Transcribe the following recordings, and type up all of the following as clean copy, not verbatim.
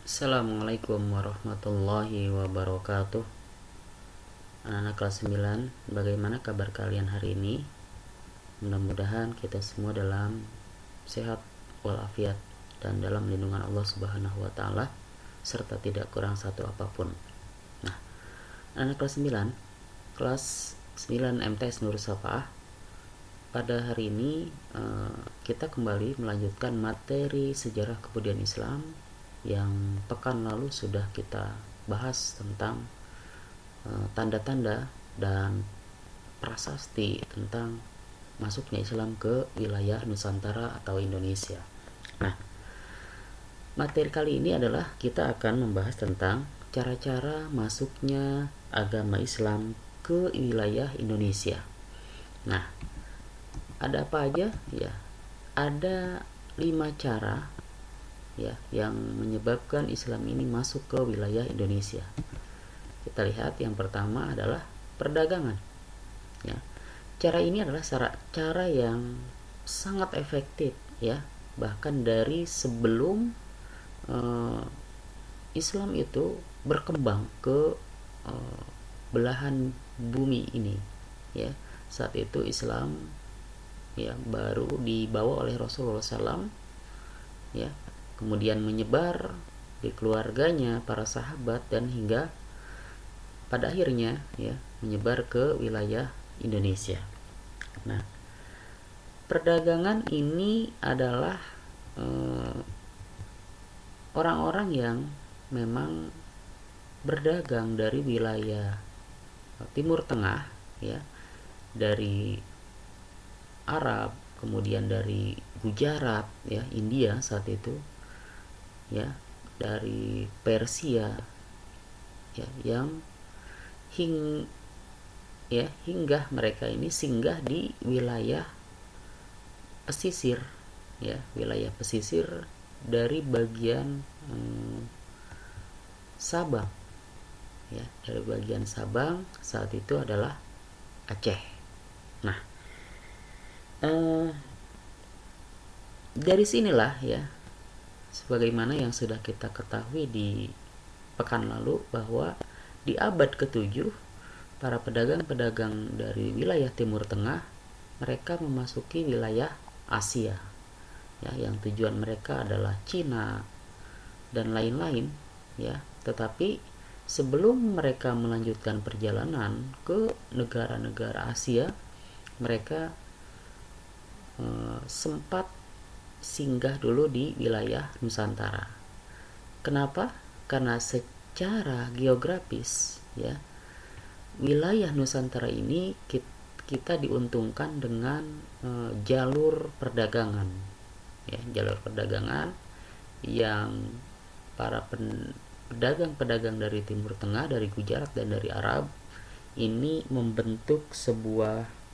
Assalamualaikum warahmatullahi wabarakatuh. Anak-anak kelas 9, bagaimana kabar kalian hari ini? Mudah-mudahan kita semua dalam sehat walafiat dan dalam lindungan Allah Subhanahu wa taala serta tidak kurang satu apapun. Nah, anak kelas 9, kelas 9 MTS Nur Safaah. Pada hari ini kita kembali melanjutkan materi sejarah kebudayaan Islam yang pekan lalu sudah kita bahas tentang tanda-tanda dan prasasti tentang masuknya Islam ke wilayah Nusantara atau Indonesia. Nah, materi kali ini adalah kita akan membahas tentang cara-cara masuknya agama Islam ke wilayah Indonesia. Nah, ada apa aja? Ya, ada 5 cara ya yang menyebabkan Islam ini masuk ke wilayah Indonesia. Kita lihat yang pertama adalah perdagangan. Ya, cara ini adalah cara yang sangat efektif ya, bahkan dari sebelum Islam itu berkembang ke belahan bumi ini ya. Saat itu Islam ya baru dibawa oleh Rasulullah SAW ya, kemudian menyebar di keluarganya, para sahabat, dan hingga pada akhirnya ya menyebar ke wilayah Indonesia. Nah, perdagangan ini adalah orang-orang yang memang berdagang dari wilayah Timur Tengah ya, dari Arab, kemudian dari Gujarat ya, India saat itu ya, dari Persia ya, yang hingga mereka ini singgah di wilayah pesisir ya, wilayah pesisir dari bagian Sabang ya, dari bagian Sabang saat itu adalah Aceh. Nah, dari sinilah ya, sebagaimana yang sudah kita ketahui di pekan lalu, bahwa di abad ke-7 para pedagang-pedagang dari wilayah Timur Tengah mereka memasuki wilayah Asia ya, yang tujuan mereka adalah Cina dan lain-lain ya. Tetapi sebelum mereka melanjutkan perjalanan ke negara-negara Asia, mereka sempat singgah dulu di wilayah Nusantara. Kenapa? Karena secara geografis ya, wilayah Nusantara ini kita diuntungkan dengan jalur perdagangan ya, jalur perdagangan yang para pedagang-pedagang dari Timur Tengah, dari Gujarat dan dari Arab ini membentuk sebuah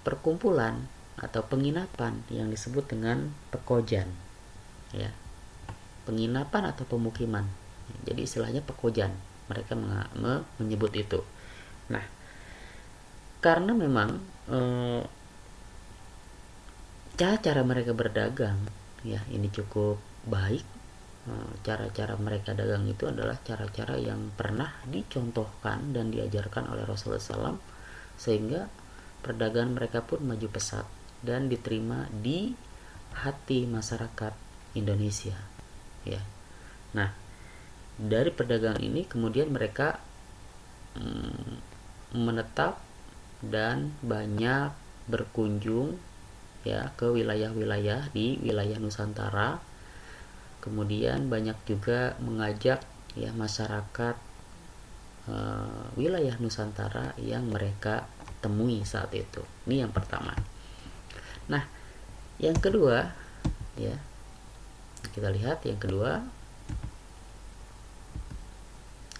perkumpulan atau penginapan yang disebut dengan pekojan ya, penginapan atau pemukiman. Jadi istilahnya pekojan, mereka menyebut itu. Nah, karena memang cara-cara mereka berdagang ya ini cukup baik. Cara-cara mereka dagang itu adalah cara-cara yang pernah dicontohkan dan diajarkan oleh Rasulullah SAW, sehingga perdagangan mereka pun maju pesat dan diterima di hati masyarakat Indonesia ya. Nah, dari perdagangan ini kemudian mereka menetap dan banyak berkunjung ya ke wilayah-wilayah di wilayah Nusantara. Kemudian banyak juga mengajak ya masyarakat wilayah Nusantara yang mereka temui saat itu. Ini yang pertama. Nah, yang kedua ya, kita lihat yang kedua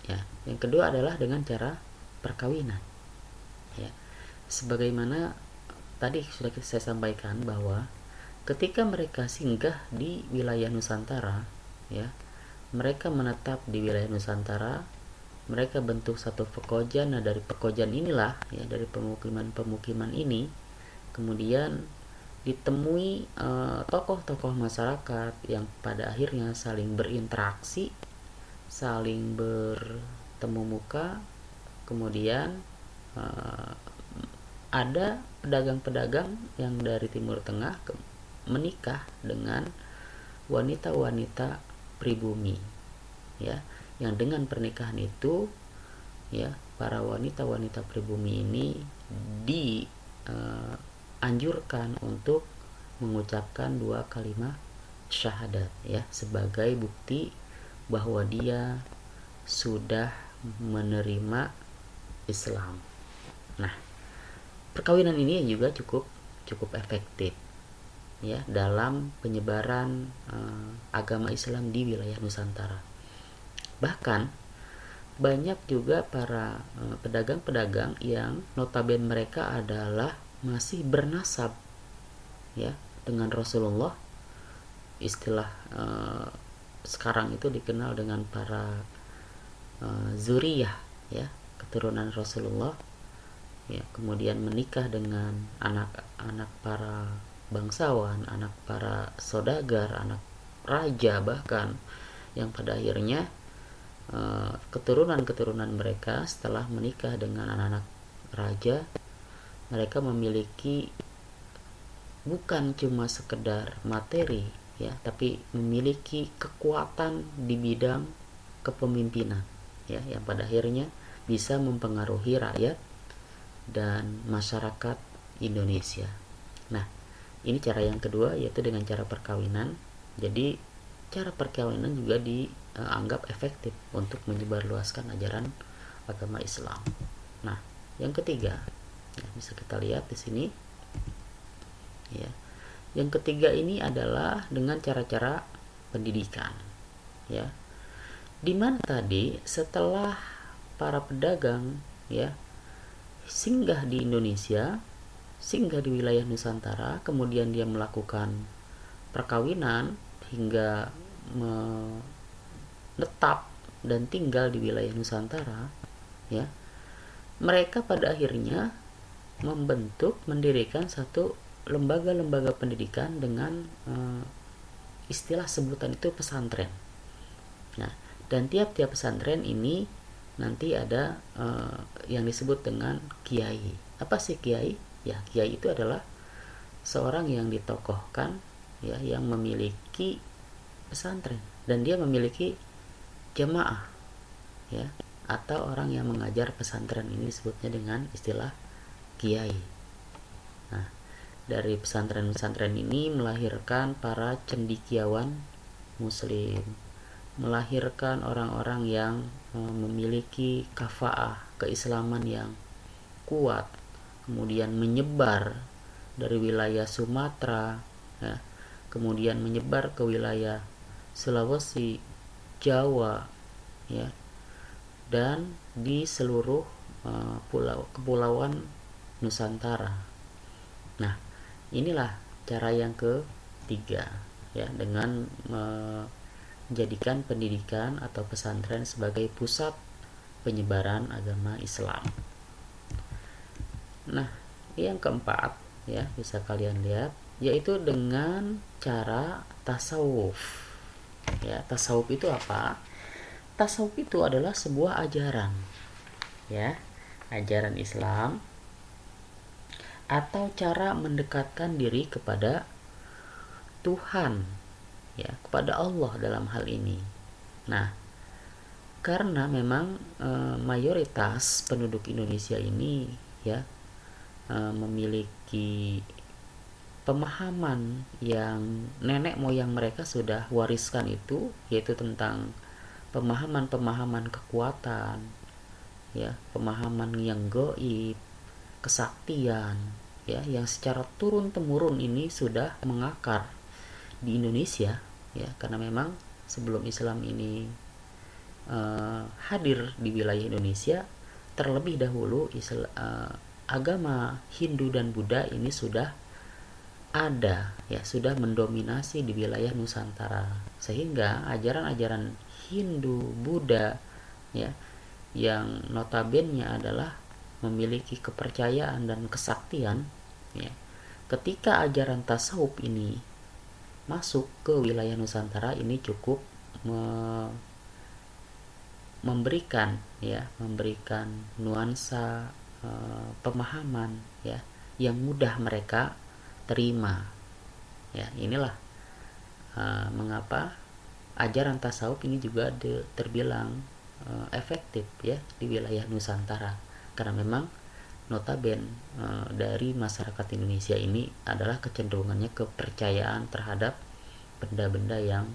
ya, yang kedua adalah dengan cara perkawinan ya. Sebagaimana tadi sudah saya sampaikan bahwa ketika mereka singgah di wilayah Nusantara ya, mereka menetap di wilayah Nusantara, mereka bentuk satu pekojan. Nah, dari pekojan inilah ya, dari pemukiman-pemukiman ini kemudian ditemui tokoh-tokoh masyarakat yang pada akhirnya saling berinteraksi, saling bertemu muka. Kemudian ada pedagang-pedagang yang dari Timur Tengah menikah dengan wanita-wanita pribumi, ya, yang dengan pernikahan itu, ya, para wanita-wanita pribumi ini dianjurkan untuk mengucapkan 2 kalimat syahadat, ya, sebagai bukti bahwa dia sudah menerima Islam. Nah, perkawinan ini juga cukup efektif, ya, dalam penyebaran agama Islam di wilayah Nusantara. Bahkan banyak juga para pedagang-pedagang yang notabene mereka adalah masih bernasab, ya, dengan Rasulullah. Istilah sekarang itu dikenal dengan para zuriyah, ya, keturunan Rasulullah, ya, kemudian menikah dengan anak-anak para bangsawan, anak para saudagar, anak raja, bahkan yang pada akhirnya keturunan-keturunan mereka setelah menikah dengan anak-anak raja, mereka memiliki bukan cuma sekedar materi, ya, tapi memiliki kekuatan di bidang kepemimpinan, ya, yang pada akhirnya bisa mempengaruhi rakyat dan masyarakat Indonesia. Nah, ini cara yang kedua, yaitu dengan cara perkawinan. Jadi cara perkawinan juga dianggap efektif untuk menyebarluaskan ajaran agama Islam. Nah, yang ketiga, ya, bisa kita lihat di sini, ya. Yang ketiga ini adalah dengan cara-cara pendidikan, ya. Dimana tadi setelah para pedagang, ya, singgah di Indonesia, singgah di wilayah Nusantara, kemudian dia melakukan perkawinan hingga menetap dan tinggal di wilayah Nusantara, ya, mereka pada akhirnya mendirikan satu lembaga-lembaga pendidikan dengan istilah sebutan itu pesantren. Nah, dan tiap-tiap pesantren ini nanti ada yang disebut dengan kiai. Apa sih kiai? Ya, kiai itu adalah seorang yang ditokohkan, ya, yang memiliki pesantren dan dia memiliki jamaah, ya, atau orang yang mengajar pesantren ini disebutnya dengan istilah kiai. Nah, dari pesantren-pesantren ini melahirkan para cendekiawan muslim, melahirkan orang-orang yang memiliki kafaah keislaman yang kuat, kemudian menyebar dari wilayah Sumatera, ya, kemudian menyebar ke wilayah Sulawesi, Jawa, ya, dan di seluruh kepulauan Nusantara. Nah, inilah cara yang ketiga, ya, dengan menjadikan pendidikan atau pesantren sebagai pusat penyebaran agama Islam. Nah, yang keempat, ya, bisa kalian lihat, yaitu dengan cara tasawuf. Ya, tasawuf itu apa? Tasawuf itu adalah sebuah ajaran, ya, ajaran Islam atau cara mendekatkan diri kepada Tuhan, ya, kepada Allah dalam hal ini. Nah, karena memang mayoritas penduduk Indonesia ini, ya, memiliki pemahaman yang nenek moyang mereka sudah wariskan itu, yaitu tentang pemahaman-pemahaman kekuatan, ya, pemahaman yang gaib, kesaktian, ya, yang secara turun temurun ini sudah mengakar di Indonesia, ya, karena memang sebelum Islam ini hadir di wilayah Indonesia, terlebih dahulu agama Hindu dan Buddha ini sudah ada, ya, sudah mendominasi di wilayah Nusantara, sehingga ajaran-ajaran Hindu, Buddha, ya, yang notabene adalah memiliki kepercayaan dan kesaktian, ya, ketika ajaran tasawuf ini masuk ke wilayah Nusantara, ini cukup memberikan nuansa pemahaman ya yang mudah mereka terima. Ya, inilah mengapa ajaran tasawuf ini juga terbilang efektif ya di wilayah Nusantara, karena memang notabene dari masyarakat Indonesia ini adalah kecenderungannya kepercayaan terhadap benda-benda yang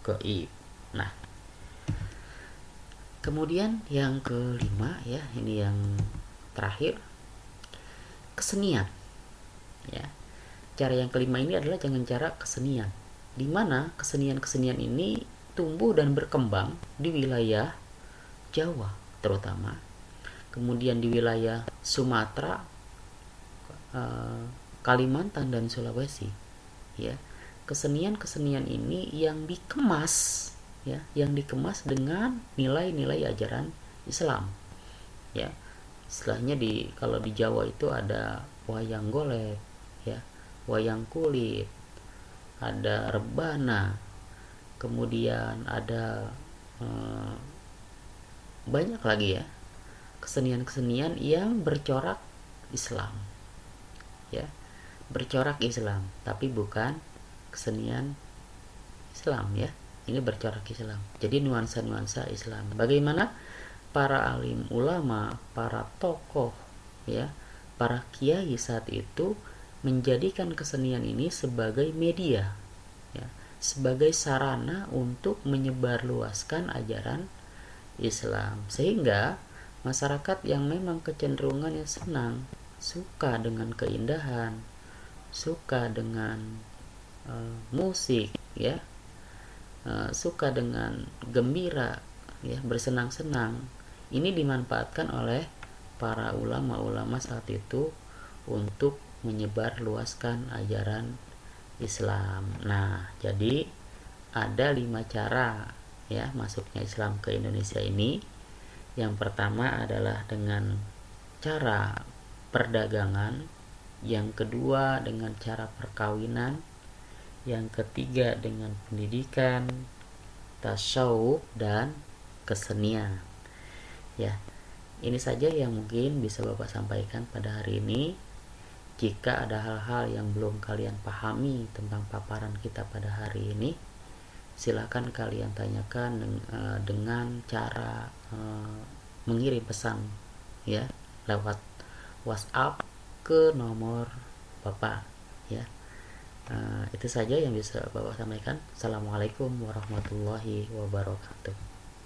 gaib. Nah, kemudian yang kelima ya, ini yang terakhir, kesenian. Ya. Cara yang kelima ini adalah dengan cara kesenian, di mana kesenian-kesenian ini tumbuh dan berkembang di wilayah Jawa terutama, kemudian di wilayah Sumatera, Kalimantan dan Sulawesi. Ya, kesenian-kesenian ini yang dikemas dengan nilai-nilai ajaran Islam. Ya, istilahnya kalau di Jawa itu ada wayang golek, ya, wayang kulit, ada rebana, kemudian ada banyak lagi ya kesenian-kesenian yang bercorak Islam, ya, bercorak Islam, tapi bukan kesenian Islam ya, ini bercorak Islam, jadi nuansa-nuansa Islam. Bagaimana para alim ulama, para tokoh ya, para kiai saat itu menjadikan kesenian ini sebagai media ya, sebagai sarana untuk menyebarluaskan ajaran Islam, sehingga masyarakat yang memang kecenderungannya senang, suka dengan keindahan, suka dengan musik ya, suka dengan gembira ya, bersenang-senang, ini dimanfaatkan oleh para ulama-ulama saat itu untuk menyebarluaskan ajaran Islam. Nah, jadi ada 5 cara ya masuknya Islam ke Indonesia ini. Yang pertama adalah dengan cara perdagangan, yang kedua dengan cara perkawinan, yang ketiga dengan pendidikan, tasawuf, dan kesenian. Ya, ini saja yang mungkin bisa Bapak sampaikan pada hari ini. Jika ada hal-hal yang belum kalian pahami tentang paparan kita pada hari ini, silakan kalian tanyakan dengan cara mengirim pesan ya lewat WhatsApp ke nomor Bapak ya. Itu saja yang bisa Bapak sampaikan. Assalamualaikum warahmatullahi wabarakatuh.